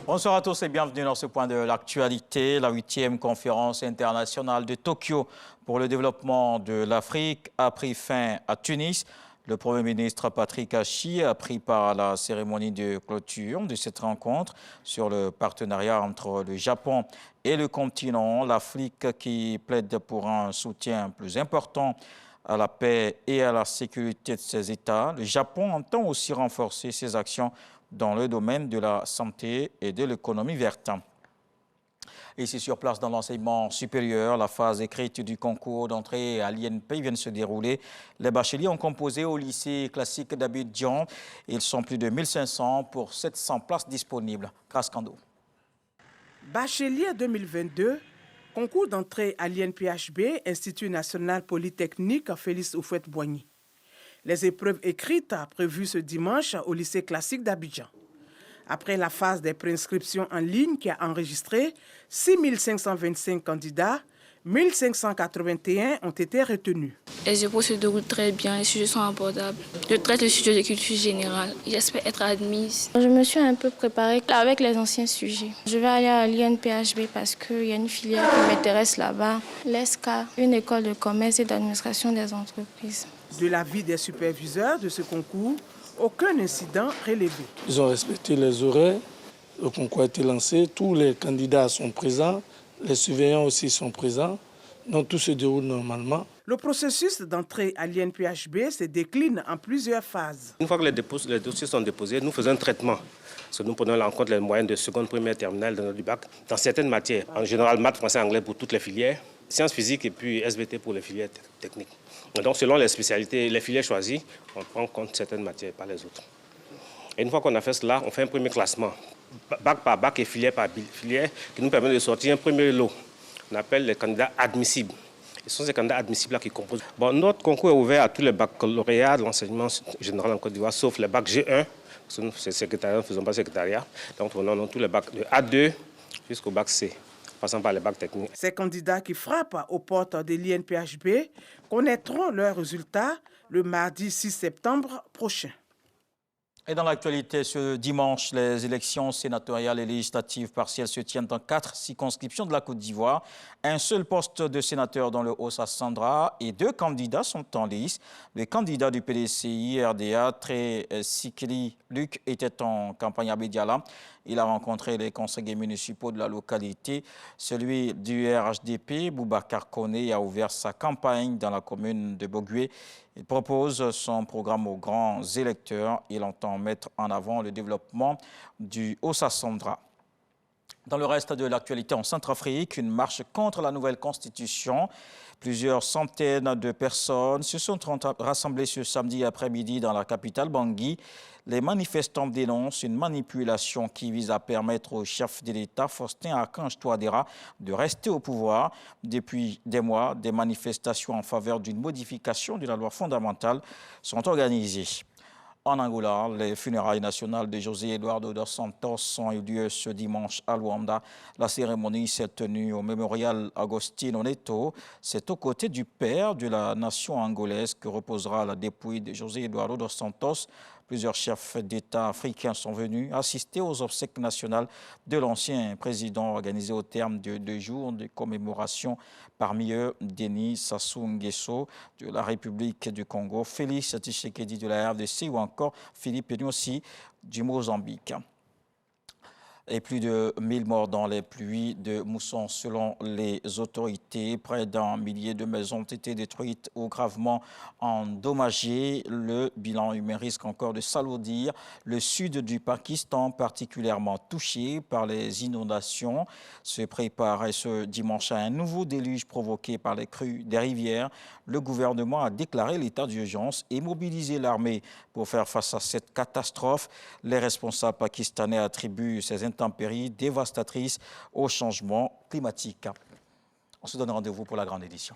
Bonsoir à tous et bienvenue dans ce point de l'actualité. La 8e conférence internationale de Tokyo pour le développement de l'Afrique a pris fin à Tunis. Le Premier ministre Patrick Achi a pris part à la cérémonie de clôture de cette rencontre sur le partenariat entre le Japon et le continent, l'Afrique qui plaide pour un soutien plus important à la paix et à la sécurité de ses États. Le Japon entend aussi renforcer ses actions dans le domaine de la santé et de l'économie verte. Ici sur place dans l'enseignement supérieur, la phase écrite du concours d'entrée à l'INP vient de se dérouler. Les bacheliers ont composé au lycée classique d'Abidjan. Ils sont plus de 1500 pour 700 places disponibles. Kraskando. Bachelier 2022, concours d'entrée à l'INPHB, Institut national polytechnique Félix Houphouët-Boigny. Les épreuves écrites prévues ce dimanche au lycée classique d'Abidjan. Après la phase des préinscriptions en ligne qui a enregistré 6 525 candidats, 1 581 ont été retenus. Les épreuves se déroulent très bien, les sujets sont abordables. Je traite le sujet de culture générale. J'espère être admise. Je me suis un peu préparée avec les anciens sujets. Je vais aller à l'INPHB parce qu'il y a une filière qui m'intéresse là-bas. L'ESCA, une école de commerce et d'administration des entreprises. De l'avis des superviseurs de ce concours, aucun incident relevé. Ils ont respecté les horaires, le concours a été lancé, tous les candidats sont présents, les surveillants aussi sont présents, donc tout se déroule normalement. Le processus d'entrée à l'INPHB se décline en plusieurs phases. Une fois que les dossiers sont déposés, nous faisons un traitement. Parce que nous prenons en compte les moyennes de seconde, première, terminale dans notre bac. Dans certaines matières, en général maths, français, anglais pour toutes les filières, sciences physiques et puis SVT pour les filières techniques. Donc selon les spécialités, les filières choisies, on prend en compte certaines matières, pas les autres. Et une fois qu'on a fait cela, on fait un premier classement, bac par bac et filière par filière, qui nous permet de sortir un premier lot. On appelle les candidats admissibles. Ce sont ces candidats admissibles-là qui composent. Bon, notre concours est ouvert à tous les baccalauréats de l'enseignement général en Côte d'Ivoire, sauf les bacs G1, parce que nous, c'est secrétariat, nous ne faisons pas secrétariat. Donc, on a tous les bacs de A2 jusqu'au bac C, passant par les bacs techniques. Ces candidats qui frappent aux portes de l'INPHB connaîtront leurs résultats le mardi 6 septembre prochain. Et dans l'actualité, ce dimanche, les élections sénatoriales et législatives partielles se tiennent dans 4 circonscriptions de la Côte d'Ivoire. Un seul poste de sénateur dans le Haut-Sassandra et 2 candidats sont en lice. Le candidat du PDCI RDA, Tré Sikili Luc, était en campagne à Bédiala. Il a rencontré les conseillers municipaux de la localité. Celui du RHDP, Boubacar Koné, a ouvert sa campagne dans la commune de Bogué. Il propose son programme aux grands électeurs. Il entend mettre en avant le développement du Haut-Sassandra. Dans le reste de l'actualité en Centrafrique, une marche contre la nouvelle constitution. Plusieurs centaines de personnes se sont rassemblées ce samedi après-midi dans la capitale Bangui. Les manifestants dénoncent une manipulation qui vise à permettre au chef de l'État, Faustin Archange Touadéra, de rester au pouvoir. Depuis des mois, des manifestations en faveur d'une modification de la loi fondamentale sont organisées. En Angola, les funérailles nationales de José Eduardo dos Santos ont eu lieu ce dimanche à Luanda. La cérémonie s'est tenue au mémorial Agostinho Neto. C'est aux côtés du père de la nation angolaise que reposera la dépouille de José Eduardo dos Santos. Plusieurs chefs d'État africains sont venus assister aux obsèques nationales de l'ancien président organisé au terme de 2 jours de commémoration. Parmi eux, Denis Sassou Nguesso de la République du Congo, Félix Tshisekedi de la RDC ou encore Philippe Nyusi du Mozambique. Et plus de 1000 morts dans les pluies de mousson selon les autorités. Près d'un millier de maisons ont été détruites ou gravement endommagées. Le bilan humain risque encore de s'alourdir. Le sud du Pakistan, particulièrement touché par les inondations, se prépare ce dimanche à un nouveau déluge provoqué par les crues des rivières. Le gouvernement a déclaré l'état d'urgence et mobilisé l'armée pour faire face à cette catastrophe. Les responsables pakistanais attribuent ces intempéries dévastatrices au changement climatique. On se donne rendez-vous pour la grande édition.